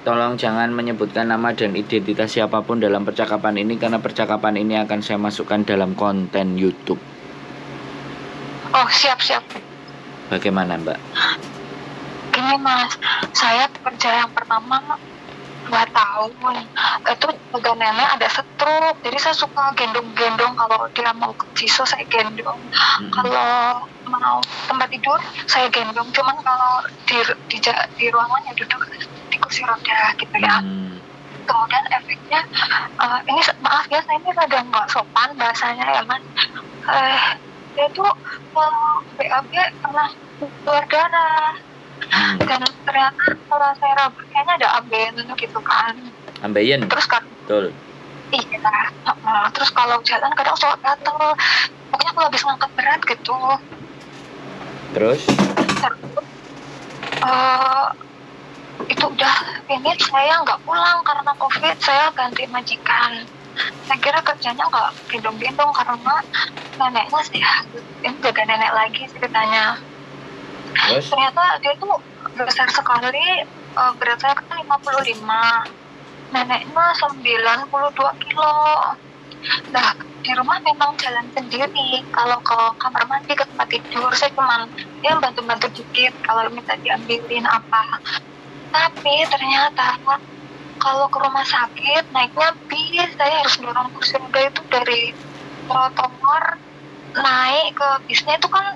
Tolong jangan menyebutkan nama dan identitas siapapun dalam percakapan ini karena percakapan ini akan saya masukkan dalam konten YouTube. Oh, siap. Bagaimana, Mbak? Ini Mas, saya kerja yang pertama 2 tahun. Itu juga nenek ada stroke, jadi saya suka gendong-gendong. Kalau dia mau ke Ciso saya gendong. Kalau mau tempat tidur saya gendong. Cuman kalau di ruangannya duduk di kursi roda gitu ya. Kemudian efeknya ini maaf ya, saya ini rada nggak sopan bahasanya ya Mas. Dia tuh BAB pernah keluar darah. Dan ternyata kalau saya rambut kayaknya ada ambeien gitu kan. Ambeien? Terus kan betul. Iya. Terus kalau jalan kadang suka gatel. Pokoknya aku habis ngangkat berat gitu. Terus? Itu udah finish, saya nggak pulang karena COVID, saya ganti majikan. Saya kira kerjanya nggak gendong-gendong karena neneknya sih ini jaga nenek lagi ceritanya. Terus? Ternyata dia tuh besar sekali, berat saya kan 55, neneknya 92 kilo. Nah, di rumah memang jalan sendiri. Kalau ke kamar mandi, ke tempat tidur, saya cuma ya bantu-bantu dikit kalau minta diambilin apa. Tapi ternyata kalau ke rumah sakit naiknya bis, saya harus dorong kursi roda itu dari trotoar naik ke bisnya itu kan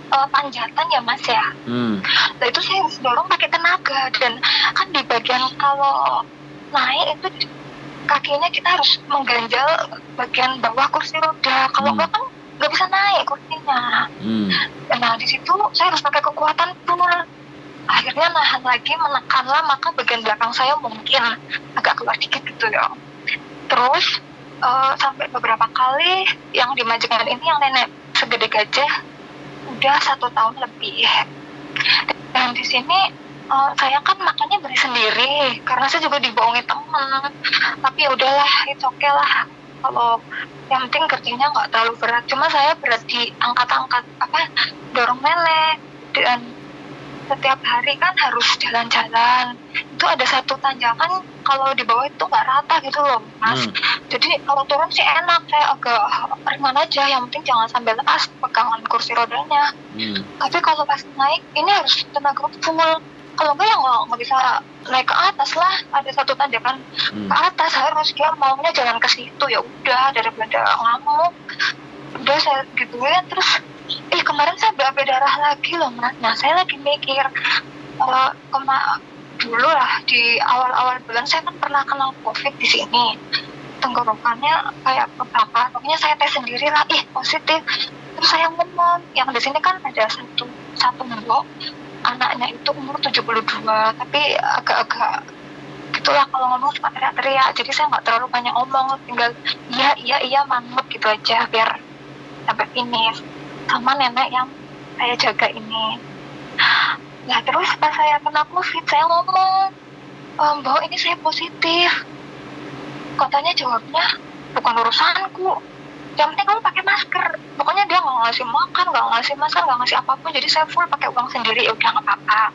panjatan ya Mas ya. Nah itu saya harus dorong pakai tenaga, dan kan di bagian kalau naik itu kakinya kita harus mengganjal bagian bawah kursi roda, kalau enggak kan nggak bisa naik kursinya. Nah di situ saya harus pakai kekuatan full. Akhirnya nahan lagi, menekanlah, maka bagian belakang saya mungkin agak keluar dikit gitu ya. Terus sampai beberapa kali yang di majikan ini yang nenek segede gajah udah 1 tahun lebih. Dan di sini saya kan makannya beli sendiri karena saya juga dibohongi teman. Tapi ya udahlah, it's okay lah. Kalau yang penting kerjanya nggak terlalu berat. Cuma saya berat di angkat-angkat dorong nenek, dan setiap hari kan harus jalan-jalan. Itu ada satu tanjakan, kalau di bawah itu nggak rata gitu loh Mas. Jadi kalau turun sih enak, saya agak ringan aja, yang penting jangan sampai lepas pegangan kursi rodanya. Tapi kalau pas naik ini harus tenaga full. Kalau enggak ya nggak bisa naik ke atas lah. Ada satu tanjakan ke atas, harus dia maunya jalan ke situ. Ya udah, daripada ngamuk, udah saya gituin. Terus kemarin saya BAB darah lagi loh Mas. Nah saya lagi mikir, dulu lah di awal-awal bulan saya kan pernah kena COVID di sini. Tenggorokannya kayak kebakar. Pokoknya saya tes sendiri lah, positif. Terus saya ngomong, yang di sini kan ada satu mbok, anaknya itu umur 72, tapi agak-agak gitulah kalau ngomong suka teriak-teriak. Jadi saya nggak terlalu banyak ngomong, tinggal iya manut gitu aja biar sampai finish. Sama nenek yang saya jaga ini. Nah terus pas saya kena COVID, saya ngomong, bahwa ini saya positif. Katanya jawabnya, bukan urusanku, yang penting kamu pakai masker. Pokoknya dia nggak ngasih makan, nggak ngasih masker, nggak ngasih apapun. Jadi saya full pakai uang sendiri, ya udah nggak apa-apa.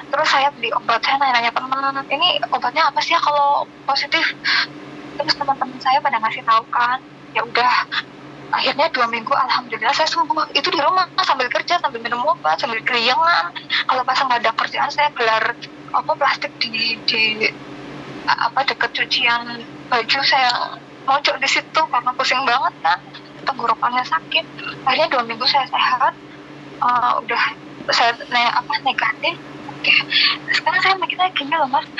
Terus saya beli obat, saya nanya teman, ini obatnya apa sih ya kalau positif? Terus teman-teman saya pada ngasih tahu kan, ya udah. Akhirnya 2 minggu alhamdulillah saya sembuh. Itu di rumah sambil kerja, sambil minum obat, sambil keringan. Kalau pas nggak ada kerjaan saya gelar plastik di dekat cucian baju, saya mojok di situ karena pusing banget kan, tenggorokannya sakit. Akhirnya 2 minggu saya sehat, udah saya negatif. Oke. Sekarang saya mikirnya gini loh Mas,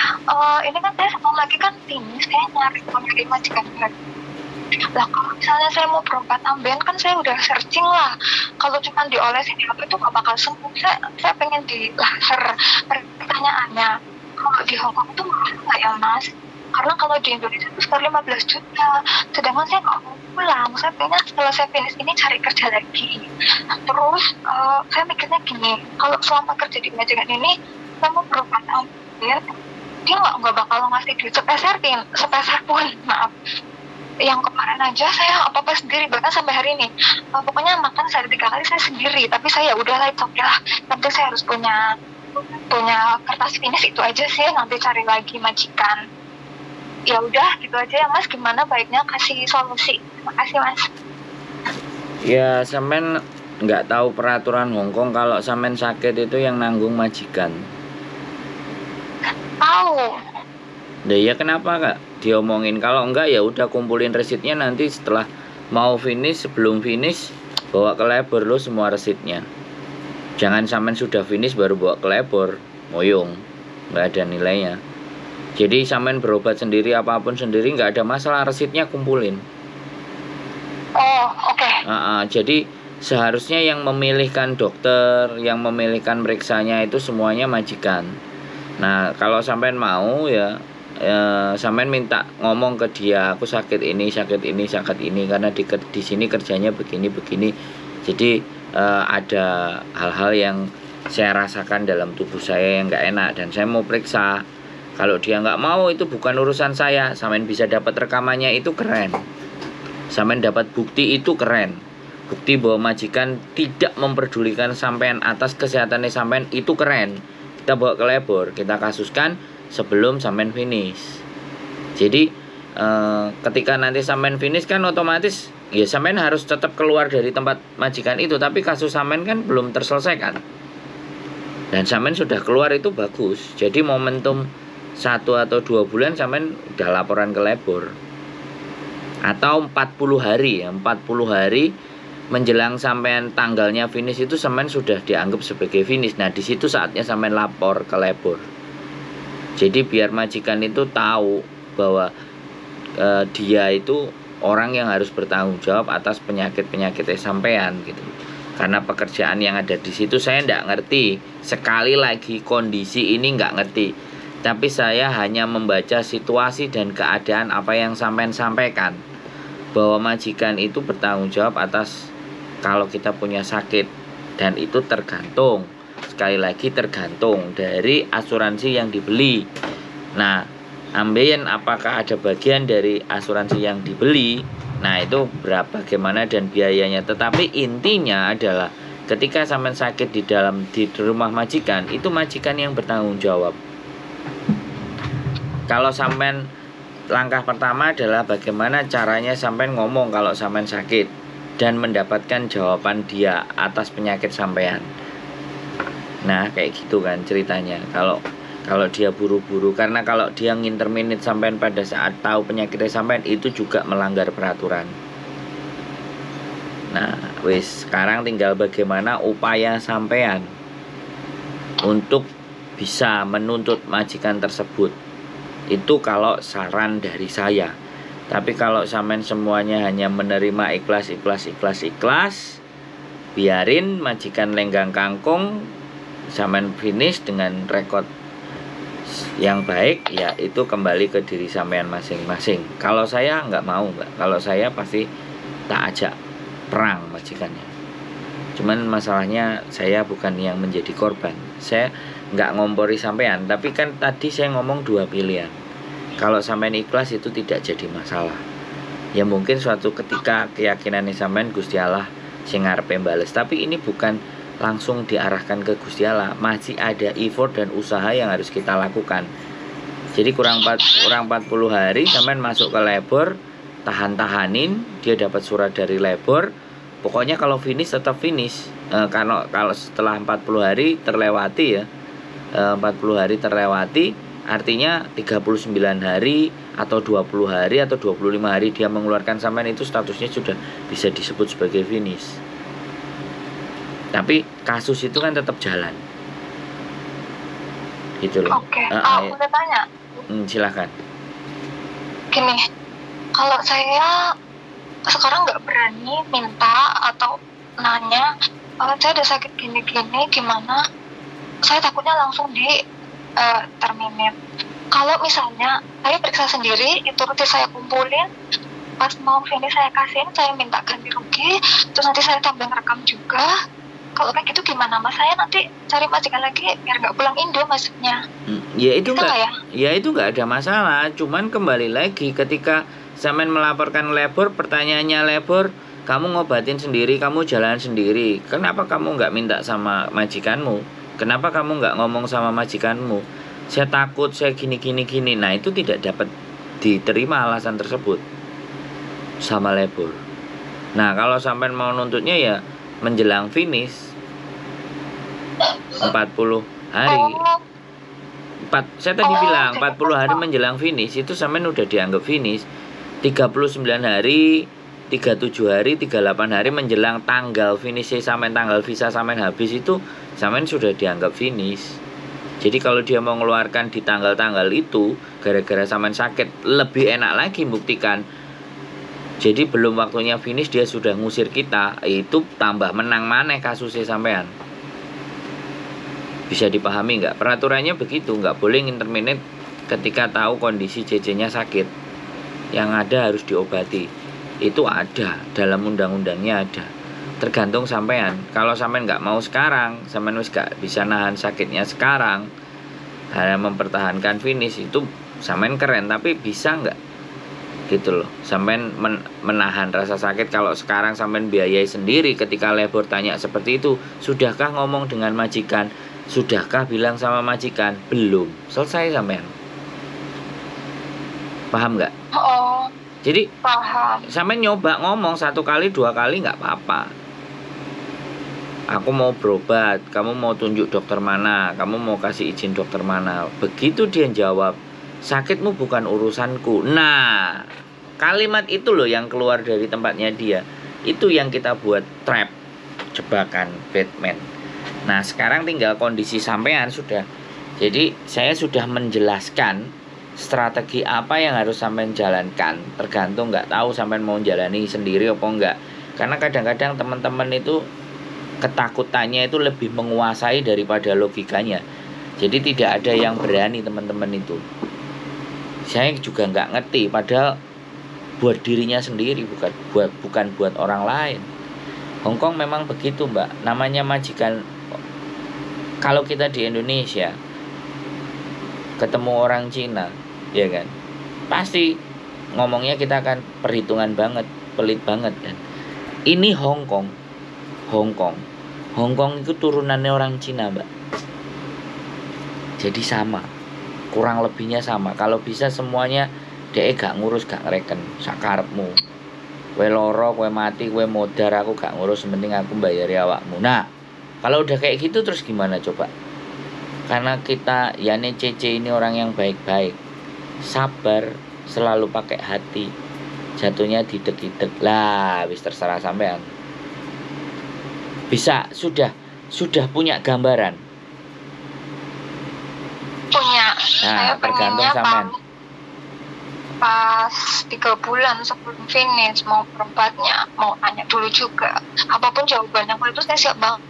ini kan saya sama lagi kan tinggi, saya nyari majikan baru. Lah kalau misalnya saya mau berobat ambeien kan saya udah searching lah. Kalau cuma diolesin di HP itu gak bakal sembuh. Saya pengen di laser. Pertanyaannya, kalau di Hongkong itu mahal nggak ya Mas? Karena kalau di Indonesia itu sekitar 15 juta. Sedangkan saya nggak mau pulang. Saya pengen setelah saya finish ini cari kerja lagi. Terus saya mikirnya gini, kalau selama kerja di majikan ini saya mau berobat ambeien, dia nggak bakal ngasih duit sepeser pun, maaf. Yang kemarin aja saya apa-apa sendiri, bahkan sampai hari ini pokoknya makan sehari 3 kali saya sendiri. Tapi saya udahlah, itu oke lah, nanti saya harus punya punya kertas finish itu aja sih, nanti cari lagi majikan. Ya udah gitu aja ya Mas, gimana baiknya kasih solusi. Makasih Mas. Ya sampean nggak tahu peraturan Hongkong, kalau sampean sakit itu yang nanggung majikan. Tahu. Nah ya kenapa kak diomongin, kalau enggak ya udah kumpulin resitnya, nanti setelah mau finish, sebelum finish bawa ke labor lo semua resitnya. Jangan sampean sudah finish baru bawa ke labor, moyong, nggak ada nilainya. Jadi sampean berobat sendiri apapun sendiri nggak ada masalah, resitnya kumpulin. Oh oke. Jadi seharusnya yang memilihkan dokter, yang memilihkan periksanya itu semuanya majikan. Nah kalau sampean mau ya, sampean minta ngomong ke dia, aku sakit ini karena di sini kerjanya begini. Jadi ada hal-hal yang saya rasakan dalam tubuh saya yang nggak enak dan saya mau periksa. Kalau dia nggak mau, itu bukan urusan saya. Sampean bisa dapat rekamannya, itu keren. Sampean dapat bukti, itu keren. Bukti bahwa majikan tidak memperdulikan sampean atas kesehatannya sampean, itu keren. Kita bawa ke labor, kita kasuskan sebelum sampean finish. Jadi ketika nanti sampean finish kan otomatis ya sampean harus tetap keluar dari tempat majikan itu, tapi kasus sampean kan belum terselesaikan. Dan sampean sudah keluar, itu bagus. Jadi momentum 1 atau 2 bulan sampean udah laporan ke labor. Atau 40 hari ya, 40 hari menjelang sampean tanggalnya finish itu sampean sudah dianggap sebagai finish. Nah, di situ saatnya sampean lapor ke labor. Jadi biar majikan itu tahu bahwa dia itu orang yang harus bertanggung jawab atas penyakit-penyakitnya sampean gitu. Karena pekerjaan yang ada di situ saya nggak ngerti. Sekali lagi kondisi ini nggak ngerti. Tapi saya hanya membaca situasi dan keadaan apa yang sampean sampaikan. Bahwa majikan itu bertanggung jawab atas kalau kita punya sakit. Dan itu tergantung, sekali lagi tergantung dari asuransi yang dibeli. Nah, ambeien apakah ada bagian dari asuransi yang dibeli. Nah, itu berapa, bagaimana dan biayanya. Tetapi intinya adalah ketika sampean sakit di rumah majikan, itu majikan yang bertanggung jawab. Kalau sampean, langkah pertama adalah bagaimana caranya sampean ngomong kalau sampean sakit dan mendapatkan jawaban dia atas penyakit sampean. Nah, kayak gitu kan ceritanya. Kalau dia buru-buru, karena kalau dia nginterminate sampean pada saat tahu penyakitnya sampean, itu juga melanggar peraturan. Nah, sekarang tinggal bagaimana upaya sampean untuk bisa menuntut majikan tersebut. Itu kalau saran dari saya. Tapi kalau sampean semuanya hanya menerima ikhlas, biarin majikan lenggang kangkung, sampean finish dengan rekod yang baik, ya itu kembali ke diri sampean masing-masing. Kalau saya nggak mau, Mbak. Kalau saya pasti tak ajak perang majikannya. Cuman masalahnya saya bukan yang menjadi korban. Saya nggak ngompori sampean, tapi kan tadi saya ngomong 2 pilihan. Kalau sampean ikhlas itu tidak jadi masalah. Ya mungkin suatu ketika keyakinannya sampean Gusti Allah sing ngarepe bales, tapi ini bukan langsung diarahkan ke Gusti Allah. Masih ada effort dan usaha yang harus kita lakukan. Jadi kurang 40 hari sampean masuk ke labor, tahanin, dia dapat surat dari labor. Pokoknya kalau finish tetap finish. Kalau setelah 40 hari terlewati ya, 40 hari terlewati, artinya 39 hari atau 20 hari atau 25 hari dia mengeluarkan sampean, itu statusnya sudah bisa disebut sebagai finish. Tapi kasus itu kan tetap jalan. Gitu loh. Oke. Aku udah tanya. Silakan. Gini, kalau saya sekarang nggak berani minta atau nanya, saya udah sakit gini-gini gimana, saya takutnya langsung di terminate. Kalau misalnya saya periksa sendiri, itu rutin saya kumpulin, pas mau finish saya kasihin, saya minta ganti rugi, terus nanti saya tambahin rekam juga. Kalau kayak gitu gimana Mas? Saya nanti cari majikan lagi biar nggak pulang Indo maksudnya. Ya itu nggak ada masalah. Cuman kembali lagi ketika sampean melaporkan labor, pertanyaannya labor, kamu ngobatin sendiri, kamu jalan sendiri. Kenapa kamu nggak minta sama majikanmu? kenapa kamu nggak ngomong sama majikanmu, saya takut, saya gini gini gini. Nah itu tidak dapat diterima alasan tersebut sama labor. Nah kalau sampai mau nuntutnya ya menjelang finish 40 hari. Oh, Saya tadi bilang jadi 40 hari menjelang finish itu sampean udah dianggap finish. 39 hari, 37 hari, 38 hari menjelang tanggal finish sampean, tanggal visa sampean habis itu sampean sudah dianggap finish. Jadi kalau dia mau ngeluarkan di tanggal-tanggal itu gara-gara sampean sakit, lebih enak lagi buktikan. Jadi belum waktunya finish dia sudah ngusir kita, itu tambah menang maneh kasusnya sampean. Bisa dipahami nggak? Peraturannya begitu, nggak boleh interminate ketika tahu kondisi CC-nya sakit. Yang ada harus diobati. Itu ada, dalam undang-undangnya ada. Tergantung sampean. Kalau sampean nggak mau sekarang, sampean wis nggak bisa nahan sakitnya sekarang, hanya mempertahankan finish, itu sampean keren, tapi bisa nggak? Gitu loh, sampean menahan rasa sakit. Kalau sekarang sampean biayai sendiri, ketika labor tanya seperti itu, sudahkah ngomong dengan majikan, sudahkah bilang sama majikan, belum, selesai sampean. Paham nggak? oh, Jadi paham. sampean nyoba ngomong 1 kali 2 kali nggak apa-apa. Aku mau berobat, kamu mau tunjuk dokter mana, kamu mau kasih izin dokter mana. Begitu dia jawab, sakitmu bukan urusanku. Nah, kalimat itu loh yang keluar dari tempatnya dia. Itu yang kita buat trap, jebakan Batman. Nah, sekarang tinggal kondisi sampean sudah. Jadi, saya sudah menjelaskan strategi apa yang harus sampean jalankan. Tergantung, nggak tahu sampean mau jalani sendiri apa enggak. Karena kadang-kadang teman-teman itu ketakutannya itu lebih menguasai daripada logikanya. Jadi tidak ada yang berani teman-teman itu. Saya juga nggak ngerti, padahal buat dirinya sendiri, bukan buat orang lain. Hongkong memang begitu, Mbak. Namanya majikan. Kalau kita di Indonesia ketemu orang Cina, ya kan, pasti ngomongnya kita akan perhitungan banget, pelit banget kan. Ini Hongkong itu turunannya orang Cina, Mbak. Jadi sama, kurang lebihnya sama. Kalau bisa semuanya dia gak ngurus, gak ngereken sakarepmu. Kowe loro, kowe mati, kowe modar, aku gak ngurus, penting aku bayari awakmu. Nah, kalau udah kayak gitu terus gimana coba? Karena kita yani CC ini orang yang baik-baik, sabar, selalu pakai hati. Jatuhnya didek-didek lah, wis terserah sampean. Bisa, sudah punya gambaran. Punya. Saya Nah, tergantung pengennya sampean. pas 3 bulan sebelum finish mau berobatnya, mau tanya dulu juga. Apapun jawabannya, kalau itu saya siap banget.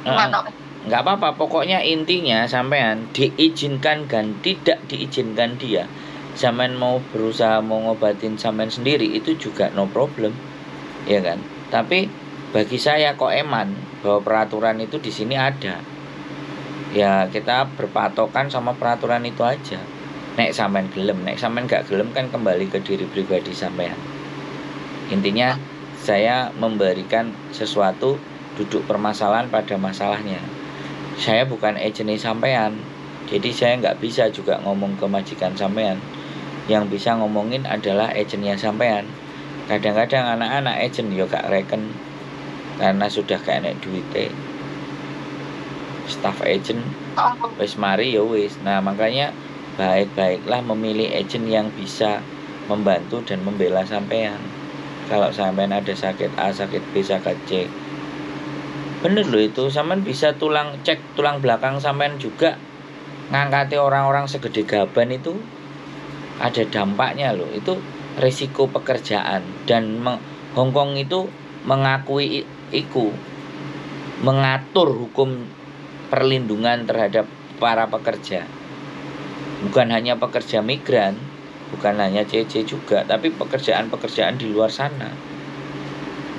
Gimana? Nggak apa-apa, pokoknya intinya sampean diizinkan dan tidak diizinkan dia. Sampean mau berusaha mau ngobatin sampean sendiri itu juga no problem, ya kan? Tapi bagi saya kok eman bahwa peraturan itu di sini ada. Ya kita berpatokan sama peraturan itu aja. Nek sampean gelem, nek sampean gak gelem kan kembali ke diri pribadi sampean. Intinya saya memberikan sesuatu, duduk permasalahan pada masalahnya. Saya bukan agent sampean, jadi saya nggak bisa juga ngomong ke majikan sampean. Yang bisa ngomongin adalah agentnya sampean. Kadang-kadang anak-anak agent yo gak reken karena sudah gak enek duite. Staff agent wis mari ya wis. Nah makanya baik-baiklah memilih agent yang bisa membantu dan membela sampean. Kalau sampean ada sakit A, sakit B, sakit C, bener loh itu, sampean bisa cek tulang belakang sampean juga. Ngangkati orang-orang segede gaban itu ada dampaknya loh. Itu risiko pekerjaan. Dan Hongkong itu mengakui iku, mengatur hukum perlindungan terhadap para pekerja. Bukan hanya pekerja migran, bukan hanya CC juga, tapi pekerjaan-pekerjaan di luar sana.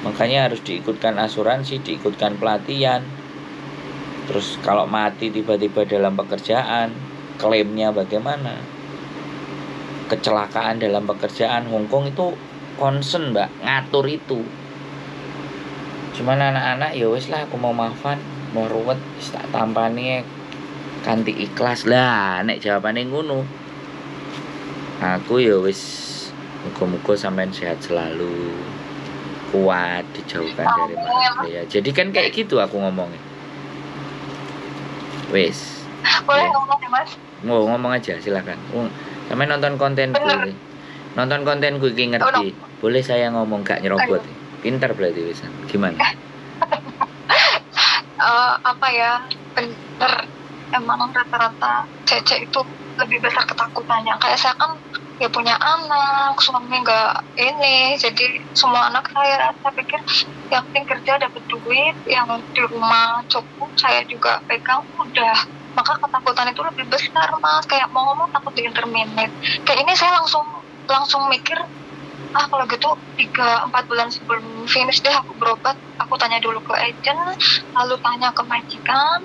Makanya harus diikutkan asuransi, diikutkan pelatihan. Terus kalau mati tiba-tiba dalam pekerjaan, klaimnya bagaimana? Kecelakaan dalam pekerjaan, Hongkong itu concern, Mbak, ngatur itu. Cuman anak-anak ya wis lah, aku mau maafan, mau ruwet wis tak tampani kanthi ikhlas. Lah nek jawabane ngono, aku ya wis muga-muga sampean sehat selalu, kuat, dijauhkan dari bahaya. Jadi kan kayak gitu aku ngomongnya. Wis. Boleh Ya. ngomong ya Mas? Mau ngomong aja silakan. Sampe nonton kontenku Bener. iki. Nonton kontenku iki ngerti. Boleh saya ngomong gak nyerobot. Pintar berarti wisan. Gimana? Apa ya, bener, emang rata-rata cece itu lebih besar ketakutannya. Kayak saya kan ya punya anak, suami nggak ini, jadi semua anak saya pikir yang penting kerja dapat duit, yang di rumah cukup, saya juga pegang udah. Maka ketakutan itu lebih besar Mas, kayak mau ngomong takut diinterminate. Kayak ini saya langsung mikir, kalau gitu 3-4 bulan sebelum finish deh aku berobat, aku tanya dulu ke agent, lalu tanya ke majikan,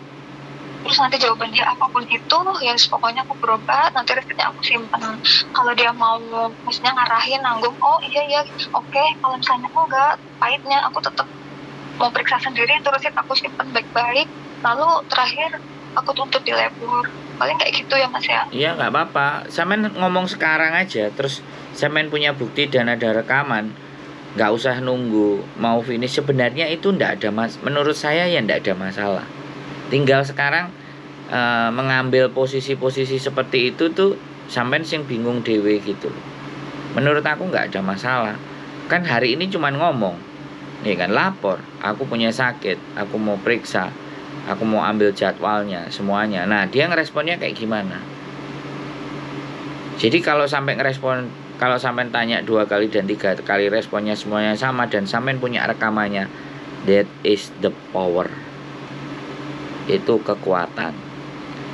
terus nanti jawaban dia apapun itu, ya pokoknya aku berobat, nanti resetnya aku simpan. Kalau dia mau maksudnya ngarahin, nanggung, oh iya oke. Kalau misalnya enggak, pahitnya aku tetap mau periksa sendiri, terus aku simpan baik-baik, lalu terakhir aku tuntut di labor. Paling kayak gitu ya Mas ya. Iya nggak apa-apa. Sampean ngomong sekarang aja, terus sampean punya bukti dan ada rekaman. Nggak usah nunggu mau finish. Sebenarnya itu ndak ada menurut saya ya ndak ada masalah. Tinggal sekarang mengambil posisi-posisi seperti itu tuh sampean sing bingung dewe gitu. Menurut aku nggak ada masalah. Kan hari ini cuman ngomong, ya kan, lapor. Aku punya sakit, aku mau periksa, aku mau ambil jadwalnya semuanya. Nah dia ngeresponnya kayak gimana? Jadi kalau sampai ngerespon, kalau sampai tanya 2 kali dan 3 kali responnya semuanya sama dan sampai punya rekamannya, that is the power. Itu kekuatan.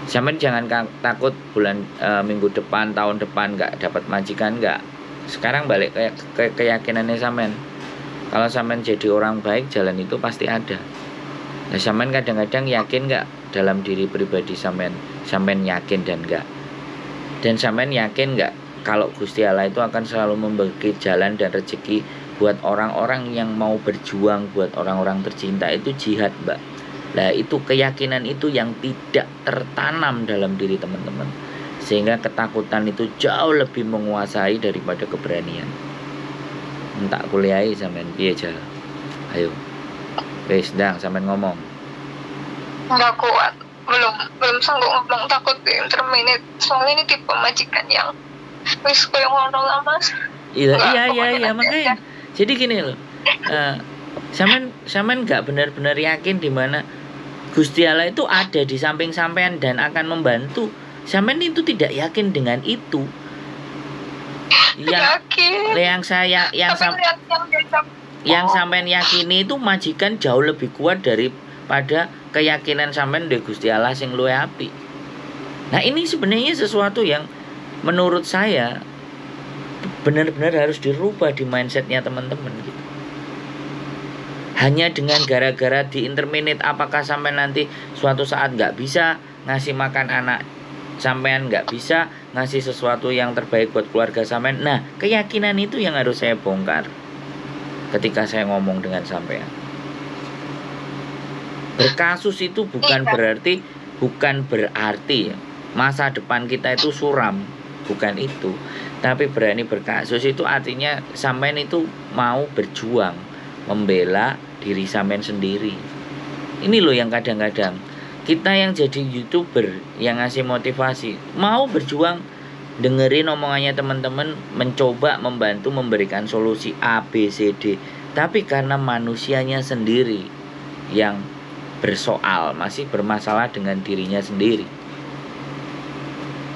Sampai jangan takut bulan minggu depan, tahun depan nggak dapat majikan, nggak. Sekarang balik ke keyakinannya sampean. Kalau sampean jadi orang baik, jalan itu pasti ada. Nah, sampean kadang-kadang yakin nggak dalam diri pribadi sampean yakin dan nggak. Dan sampean yakin nggak kalau Gusti Allah itu akan selalu memberi jalan dan rezeki buat orang-orang yang mau berjuang, buat orang-orang tercinta. Itu jihad, Mbak. Nah itu keyakinan itu yang tidak tertanam dalam diri teman-teman, sehingga ketakutan itu jauh lebih menguasai daripada keberanian. Entak kuliahi sampean piye aja. Ayo. Wis ndang sampean ngomong. Nggak kuat, belum sanggup ngomong, takut interminate. Soalnya ini tipe majikan yang wis koyo ngono lah Mas. Iya makanya. Jadi gini loh. Sampean nggak benar-benar yakin di mana Gusti Allah itu ada di samping sampean dan akan membantu. Sampean itu tidak yakin dengan itu. Yang sampean yakini itu majikan jauh lebih kuat daripada keyakinan sampean di Gusti Allah sing luwih apik. Nah, ini sebenarnya sesuatu yang menurut saya benar-benar harus dirubah di mindsetnya teman-teman gitu. Hanya dengan gara-gara di interminate, apakah sampai nanti suatu saat nggak bisa ngasih makan anak sampean, nggak bisa ngasih sesuatu yang terbaik buat keluarga sampean. Nah, keyakinan itu yang harus saya bongkar ketika saya ngomong dengan sampean. Berkasus itu bukan berarti masa depan kita itu suram, bukan itu. Tapi berani berkasus itu artinya sampean itu mau berjuang membela diri sampean sendiri. Ini loh yang kadang-kadang kita yang jadi YouTuber yang ngasih motivasi, mau berjuang, dengerin omongannya teman-teman, mencoba membantu memberikan solusi A, B, C, D. Tapi karena manusianya sendiri yang bersoal, masih bermasalah dengan dirinya sendiri.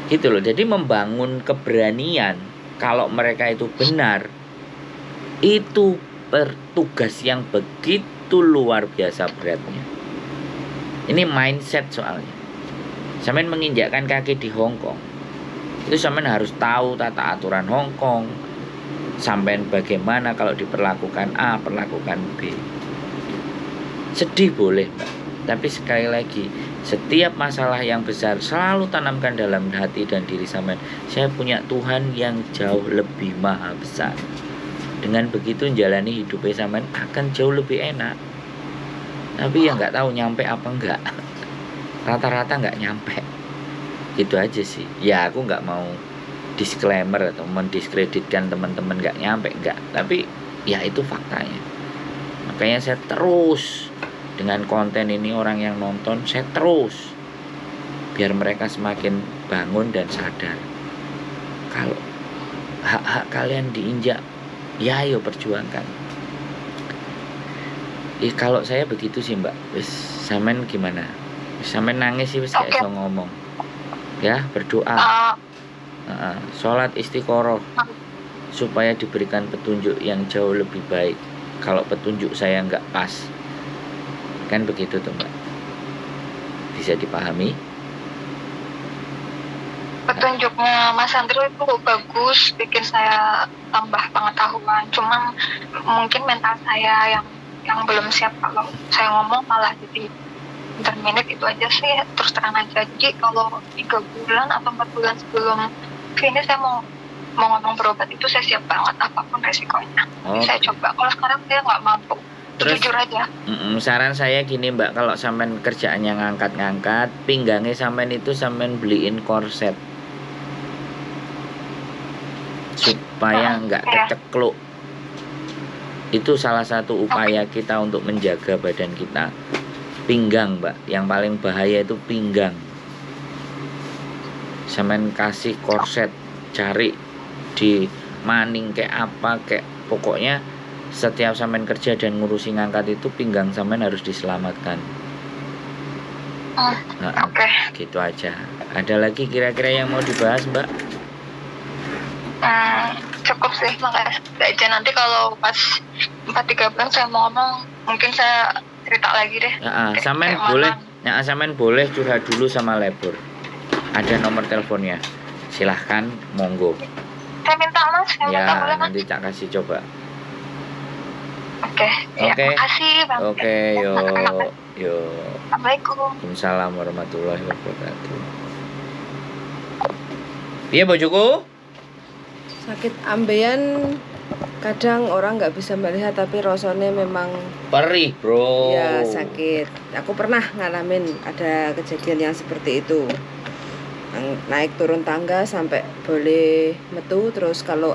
Gitu loh. Jadi membangun keberanian kalau mereka itu benar, itu tugas yang begitu luar biasa beratnya. Ini mindset soalnya. Sampean menginjakkan kaki di Hong Kong, itu sampean harus tahu tata aturan Hong Kong. Sampean bagaimana kalau diperlakukan A, perlakukan B. Sedih boleh, Mbak. Tapi sekali lagi, setiap masalah yang besar selalu tanamkan dalam hati dan diri sampean, saya punya Tuhan yang jauh lebih maha besar. Dengan begitu menjalani hidupnya sampean akan jauh lebih enak. tapi ya nggak tahu nyampe apa enggak. Rata-rata nggak nyampe. Gitu aja sih. Ya aku nggak mau disclaimer atau mendiskreditkan teman-teman nggak nyampe, enggak. Tapi ya itu faktanya. Makanya saya terus dengan konten ini, orang yang nonton saya terus biar mereka semakin bangun dan sadar kalau hak-hak kalian diinjak, ya ayo perjuangkan. Kalau saya begitu sih mbak. Wis sampean gimana? Wis sampean nangis sih wis gak iso ngomong. Ya berdoa, sholat istiqoroh supaya diberikan petunjuk yang jauh lebih baik. Kalau petunjuk saya nggak pas, kan begitu tuh mbak. Bisa dipahami? Petunjuknya Mas Andrew itu bagus, bikin saya tambah pengetahuan. Cuman mungkin mental saya yang belum siap. Kalau saya ngomong malah jadi interminute, itu aja sih, terus terang aja. Jadi kalau 3 bulan atau 4 bulan sebelum finish saya mau ngomong berobat itu saya siap banget apapun resikonya. Saya coba. Kalau sekarang saya nggak mampu. Terus, jujur aja. Saran saya gini mbak, kalau sampean kerjaannya ngangkat-ngangkat, pinggangnya sampean itu sampean beliin korset supaya nggak kecekluk. Itu salah satu upaya kita untuk menjaga badan kita. Pinggang mbak, yang paling bahaya itu pinggang. Sampean kasih korset, cari di maning kayak apa, kayak pokoknya setiap sampean kerja dan ngurusi ngangkat itu pinggang sampean harus diselamatkan. Gitu aja. Ada lagi kira-kira yang mau dibahas mbak? Cukup sih, makasih aja. Nanti kalau pas 4-3 bulan saya mau ngomong, mungkin saya cerita lagi deh. Sampean boleh, sampean boleh curhat dulu sama labor. Ada nomor teleponnya. Silahkan, monggo. Saya minta mas, boleh mas? Nanti tak kasih coba. Oke. Makasih bang. Yo. Assalamualaikum. Waalaikumsalam warahmatullahi wabarakatuh. Iya bojoku? Sakit ambeien kadang orang nggak bisa melihat, tapi rasanya memang perih bro. Ya sakit. Aku pernah ngalamin ada kejadian yang seperti itu. Naik turun tangga sampai boleh metu, terus kalau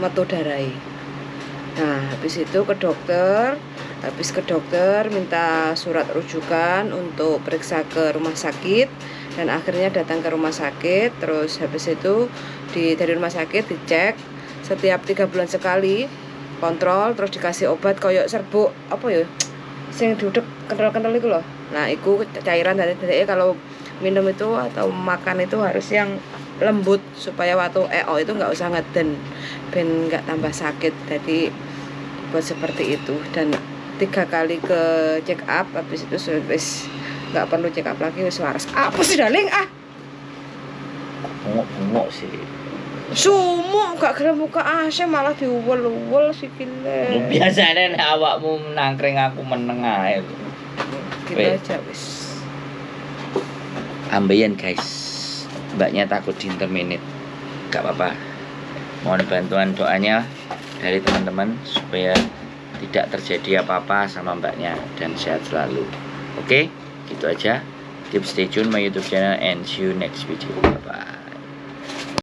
metu darai. Nah habis itu ke dokter, minta surat rujukan untuk periksa ke rumah sakit, dan akhirnya datang ke rumah sakit. Terus habis itu dari rumah sakit dicek setiap 3 bulan sekali, kontrol, terus dikasih obat koyok serbuk apa ya, sing duduk kental-kental itu loh. Nah itu cairan dari kalau minum itu atau makan itu harus yang lembut supaya waktu itu nggak usah ngeden, ben nggak tambah sakit. Jadi buat seperti itu. Dan 3 kali ke check up, habis itu wis nggak perlu check up lagi, wis waras. Apa sih darling? Bengok sih. Sumuk gak gelem buka AC malah diuwel-uwel sikile. Biasane nek awakmu nangkring aku meneng ae. Gitu aja wis. Ambeien guys. Mbaknya takut di interminute. Gak apa-apa. Mohon bantuan doanya dari teman-teman supaya tidak terjadi apa-apa sama mbaknya dan sehat selalu. Oke, gitu aja. Keep stay tune my YouTube channel and see you next video. Bye bye.